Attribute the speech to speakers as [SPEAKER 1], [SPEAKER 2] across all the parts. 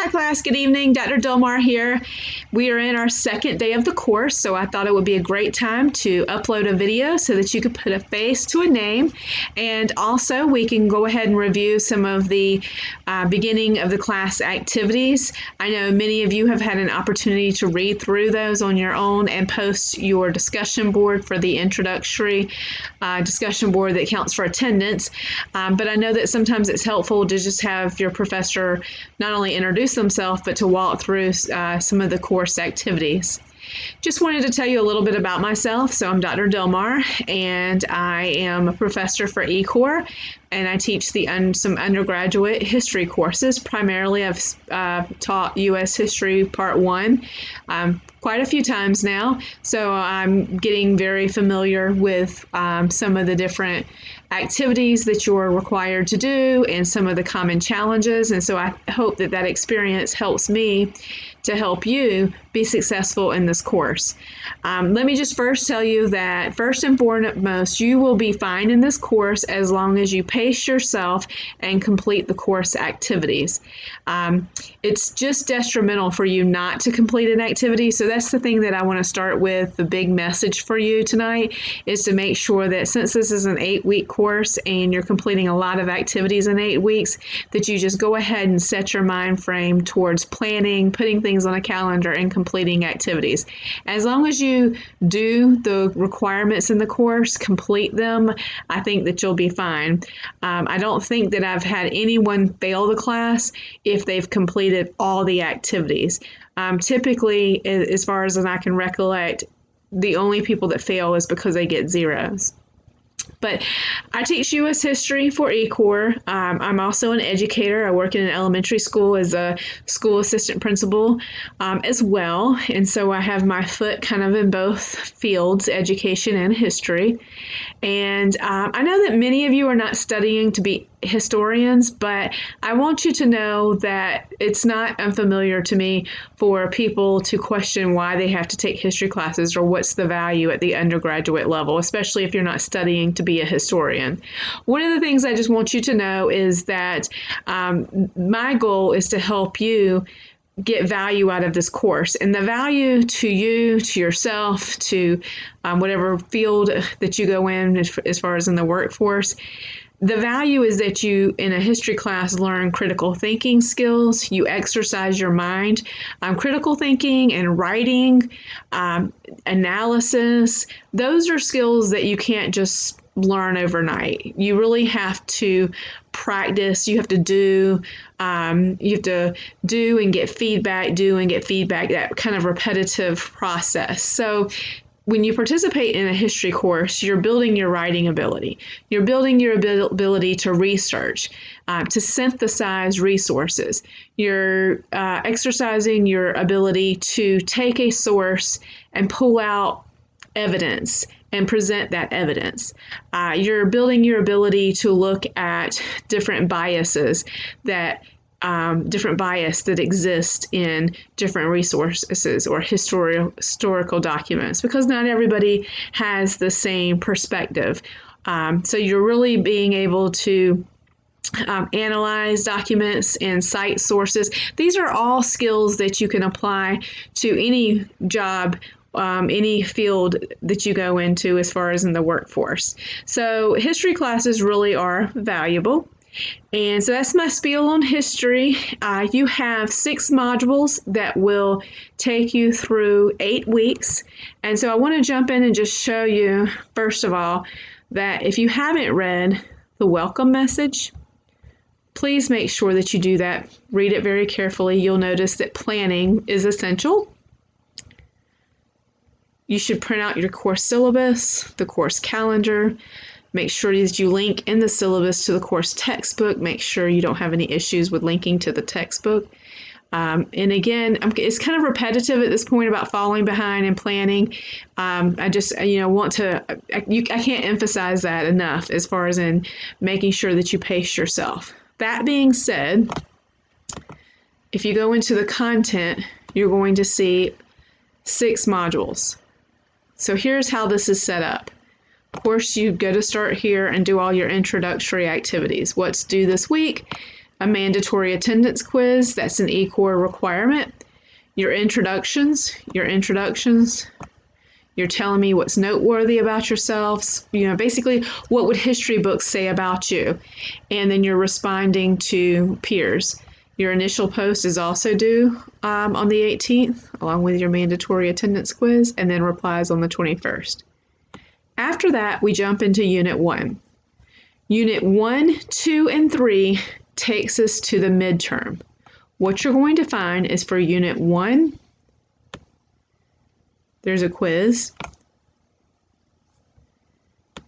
[SPEAKER 1] Hi class, good evening. Dr. Dilmar here. We are in our second day of the course, so I thought it would be a great time to upload a video so that you could put a face to a name. And also we can go ahead and review some of the beginning of the class activities. I know many of you have had an opportunity to read through those on your own and post your discussion board for the introductory discussion board that counts for attendance. But I know that sometimes it's helpful to just have your professor not only introduce themselves, but to walk through some of the course activities. Just wanted to tell you a little bit about myself. So I'm Dr. Dilmar, and I am a professor for ECore, and I teach some undergraduate history courses. Primarily, I've taught U.S. History Part 1 quite a few times now, so I'm getting very familiar with some of the different activities that you're required to do and some of the common challenges, and so I hope that that experience helps me to help you be successful in this course. Let me just first tell you that first and foremost, you will be fine in this course as long as you pace yourself and complete the course activities. It's just detrimental for you not to complete an activity, so that's the thing that I want to start with. The big message for you tonight is to make sure that since this is an 8-week course and you're completing a lot of activities in 8 weeks, that you just go ahead and set your mind frame towards planning, putting things on a calendar, and completing activities. As long as you do the requirements in the course, complete them, I think that you'll be fine. I don't think that I've had anyone fail the class if they've completed all the activities. Typically, as far as I can recollect, the only people that fail is because they get zeros. But I teach U.S. history for ECore. I'm also an educator. I work in an elementary school as a school assistant principal as well. And so I have my foot kind of in both fields, education and history. And I know that many of you are not studying to be historians, but I want you to know that it's not unfamiliar to me for people to question why they have to take history classes or what's the value at the undergraduate level, especially if you're not studying to be a historian. One of the things I just want you to know is that my goal is to help you get value out of this course, and the value to you, to yourself, to whatever field that you go in as far as in the workforce. The value is that you, in a history class, learn critical thinking skills, you exercise your mind. Critical thinking and writing, analysis, those are skills that you can't just learn overnight. You really have to practice, you have to do and get feedback, that kind of repetitive process. So when you participate in a history course, you're building your writing ability. You're building your ability to research, to synthesize resources. You're exercising your ability to take a source and pull out evidence and present that evidence. You're building your ability to look at different biases that exist in different resources or historical documents, because not everybody has the same perspective. So you're really being able to analyze documents and cite sources. These are all skills that you can apply to any job, any field that you go into as far as in the workforce. So history classes really are valuable. And so that's my spiel on history. You have 6 modules that will take you through 8 weeks. And so I want to jump in and just show you, first of all, that if you haven't read the welcome message, please make sure that you do that. Read it very carefully. You'll notice that planning is essential. You should print out your course syllabus, the course calendar. Make sure that you link in the syllabus to the course textbook. Make sure you don't have any issues with linking to the textbook. And again, it's kind of repetitive at this point about falling behind and planning. I just, I can't emphasize that enough as far as in making sure that you pace yourself. That being said, if you go into the content, you're going to see 6 modules. So here's how this is set up. Of course, you go to start here and do all your introductory activities. What's due this week? a mandatory attendance quiz. That's an ECore requirement. Your introductions. You're telling me what's noteworthy about yourselves. Basically, what would history books say about you? And then you're responding to peers. Your initial post is also due on the 18th, along with your mandatory attendance quiz, and then replies on the 21st. After that, we jump into Unit 1. Unit 1, 2, and 3 takes us to the midterm. What you're going to find is for Unit 1, there's a quiz.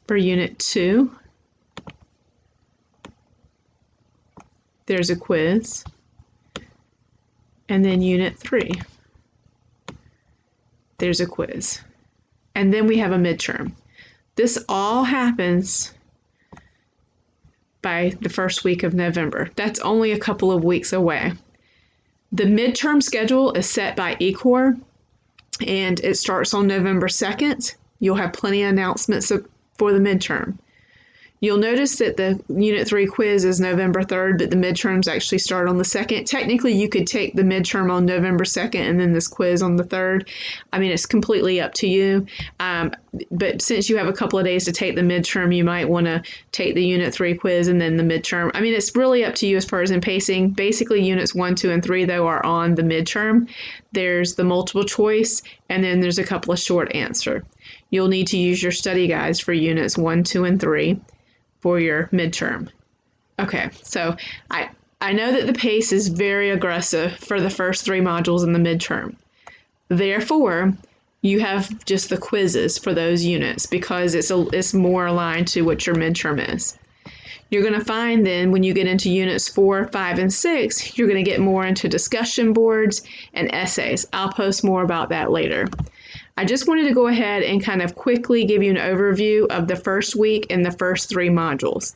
[SPEAKER 1] For Unit 2, there's a quiz. And then Unit 3, there's a quiz. And then we have a midterm. This all happens by the first week of November. That's only a couple of weeks away. The midterm schedule is set by ECore, and it starts on November 2nd. You'll have plenty of announcements for the midterm. You'll notice that the Unit 3 quiz is November 3rd, but the midterms actually start on the 2nd. Technically, you could take the midterm on November 2nd and then this quiz on the 3rd. I mean, it's completely up to you. But since you have a couple of days to take the midterm, you might want to take the Unit 3 quiz and then the midterm. I mean, it's really up to you as far as in pacing. Basically, Units 1, 2, and 3, though, are on the midterm. There's the multiple choice, and then there's a couple of short answer. You'll need to use your study guides for Units 1, 2, and 3. For your midterm. Okay, so I know that the pace is very aggressive for the first 3 modules in the midterm. Therefore, you have just the quizzes for those units because it's more aligned to what your midterm is. You're going to find then when you get into Units 4, 5, and 6, you're going to get more into discussion boards and essays. I'll post more about that later. I just wanted to go ahead and kind of quickly give you an overview of the first week and the first 3 modules.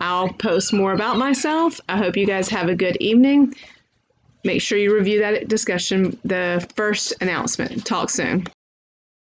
[SPEAKER 1] I'll post more about myself. I hope you guys have a good evening. Make sure you review that discussion, the first announcement. Talk soon.